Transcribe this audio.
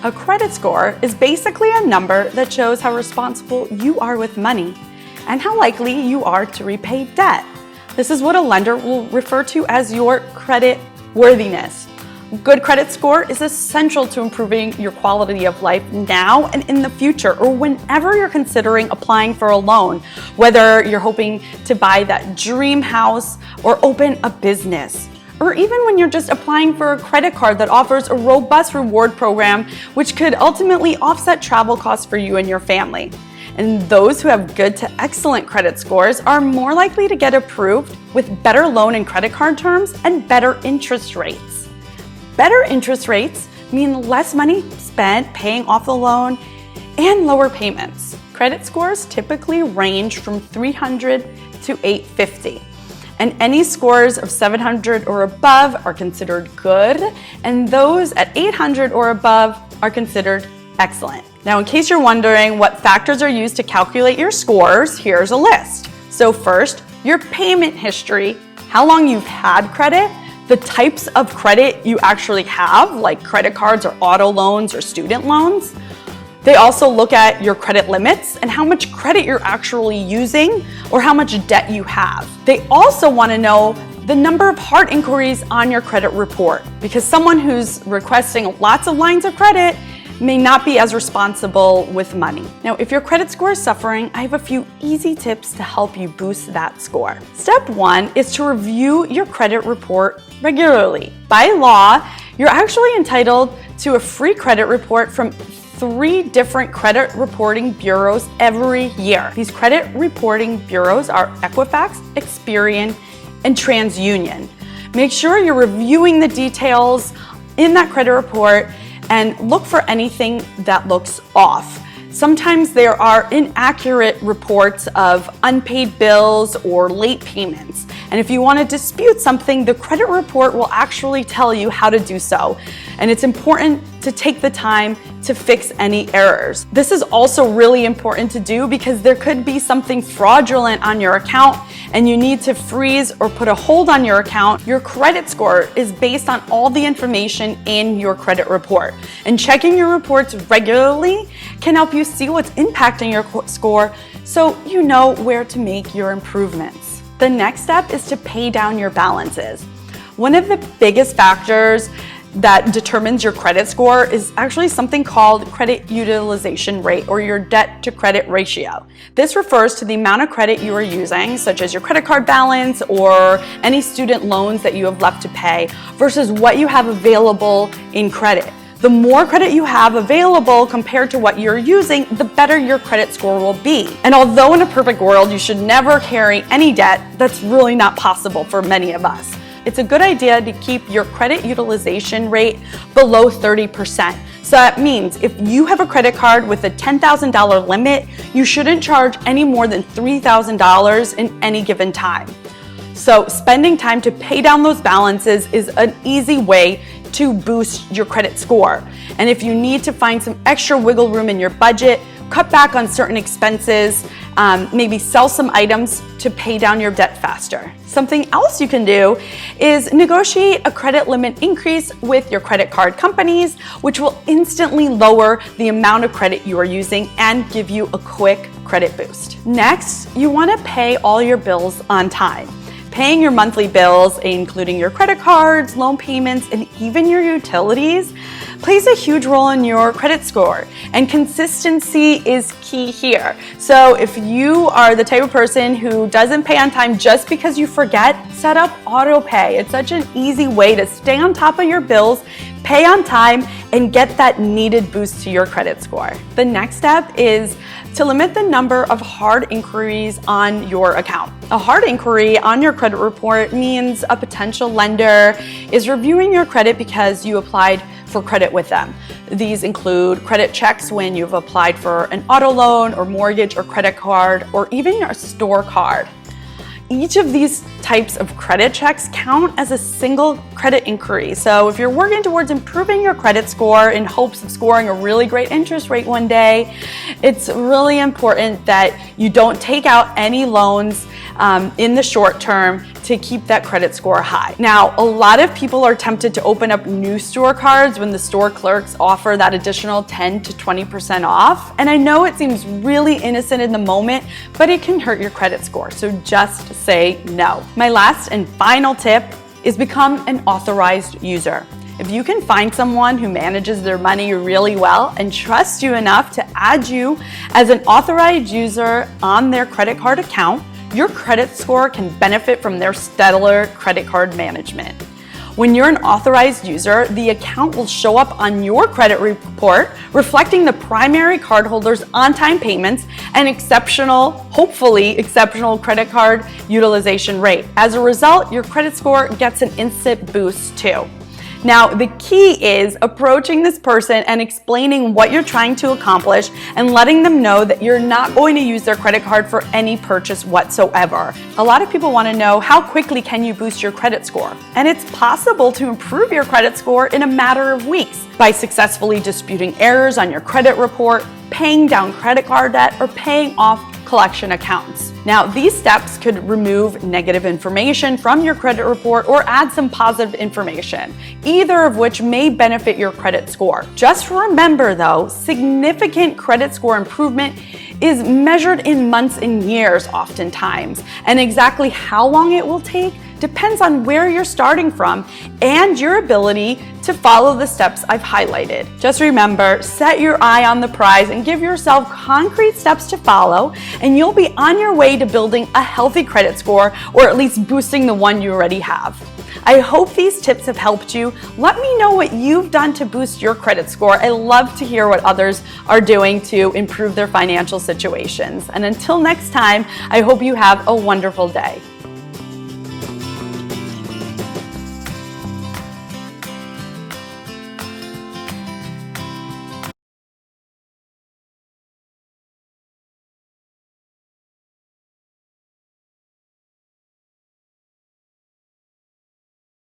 A credit score is basically a number that shows how responsible you are with money and how likely you are to repay debt. This is what a lender will refer to as your credit worthiness. A good credit score is essential to improving your quality of life now and in the future, or whenever you're considering applying for a loan, whether you're hoping to buy that dream house or open a business, or even when you're just applying for a credit card that offers a robust reward program, which could ultimately offset travel costs for you and your family. And those who have good to excellent credit scores are more likely to get approved with better loan and credit card terms and better interest rates. Better interest rates mean less money spent paying off the loan and lower payments. Credit scores typically range from 300 to 850. And any scores of 700 or above are considered good, and those at 800 or above are considered excellent. Now, in case you're wondering what factors are used to calculate your scores, here's a list. So first, your payment history, how long you've had credit, the types of credit you actually have, like credit cards or auto loans or student loans. They also look at your credit limits and how much credit you're actually using or how much debt you have. They also want to know the number of hard inquiries on your credit report, because someone who's requesting lots of lines of credit may not be as responsible with money. Now, if your credit score is suffering, I have a few easy tips to help you boost that score. Step one is to review your credit report regularly. By law, you're actually entitled to a free credit report from 3 different credit reporting bureaus every year. These credit reporting bureaus are Equifax, Experian, and TransUnion. Make sure you're reviewing the details in that credit report and look for anything that looks off. Sometimes there are inaccurate reports of unpaid bills or late payments. And if you want to dispute something, the credit report will actually tell you how to do so. And it's important to take the time to fix any errors. This is also really important to do because there could be something fraudulent on your account and you need to freeze or put a hold on your account. Your credit score is based on all the information in your credit report. And checking your reports regularly can help you see what's impacting your score so you know where to make your improvements. The next step is to pay down your balances. One of the biggest factors that determines your credit score is actually something called credit utilization rate, or your debt to credit ratio. This refers to the amount of credit you are using, such as your credit card balance or any student loans that you have left to pay, versus what you have available in credit. The more credit you have available compared to what you're using, the better your credit score will be. And although in a perfect world you should never carry any debt, that's really not possible for many of us. It's a good idea to keep your credit utilization rate below 30%. So that means if you have a credit card with a $10,000 limit, you shouldn't charge any more than $3,000 in any given time. So spending time to pay down those balances is an easy way to boost your credit score. And if you need to find some extra wiggle room in your budget, cut back on certain expenses, maybe sell some items to pay down your debt faster. Something else you can do is negotiate a credit limit increase with your credit card companies, which will instantly lower the amount of credit you are using and give you a quick credit boost. Next, you want to pay all your bills on time. Paying your monthly bills, including your credit cards, loan payments, and even your utilities, plays a huge role in your credit score, and consistency is key here. So if you are the type of person who doesn't pay on time just because you forget, set up auto pay. It's such an easy way to stay on top of your bills, pay on time, and get that needed boost to your credit score. The next step is to limit the number of hard inquiries on your account. A hard inquiry on your credit report means a potential lender is reviewing your credit because you applied for credit with them. These include credit checks when you've applied for an auto loan or mortgage or credit card or even a store card. Each of these types of credit checks count as a single credit inquiry. So if you're working towards improving your credit score in hopes of scoring a really great interest rate one day, it's really important that you don't take out any loans in the short term to keep that credit score high. Now, a lot of people are tempted to open up new store cards when the store clerks offer that additional 10 to 20% off. And I know it seems really innocent in the moment, but it can hurt your credit score. So just say no. My last and final tip is become an authorized user. If you can find someone who manages their money really well and trusts you enough to add you as an authorized user on their credit card account, your credit score can benefit from their stellar credit card management. When you're an authorized user, the account will show up on your credit report, reflecting the primary cardholder's on-time payments and hopefully exceptional credit card utilization rate. As a result, your credit score gets an instant boost too. Now, the key is approaching this person and explaining what you're trying to accomplish and letting them know that you're not going to use their credit card for any purchase whatsoever. A lot of people want to know, how quickly can you boost your credit score? And it's possible to improve your credit score in a matter of weeks by successfully disputing errors on your credit report, paying down credit card debt, or paying off collection accounts. Now, these steps could remove negative information from your credit report or add some positive information, either of which may benefit your credit score. Just remember though, significant credit score improvement is measured in months and years oftentimes, and exactly how long it will take depends on where you're starting from and your ability to follow the steps I've highlighted. Just remember, set your eye on the prize and give yourself concrete steps to follow, and you'll be on your way to building a healthy credit score, or at least boosting the one you already have. I hope these tips have helped you. Let me know what you've done to boost your credit score. I love to hear what others are doing to improve their financial situations. And until next time, I hope you have a wonderful day.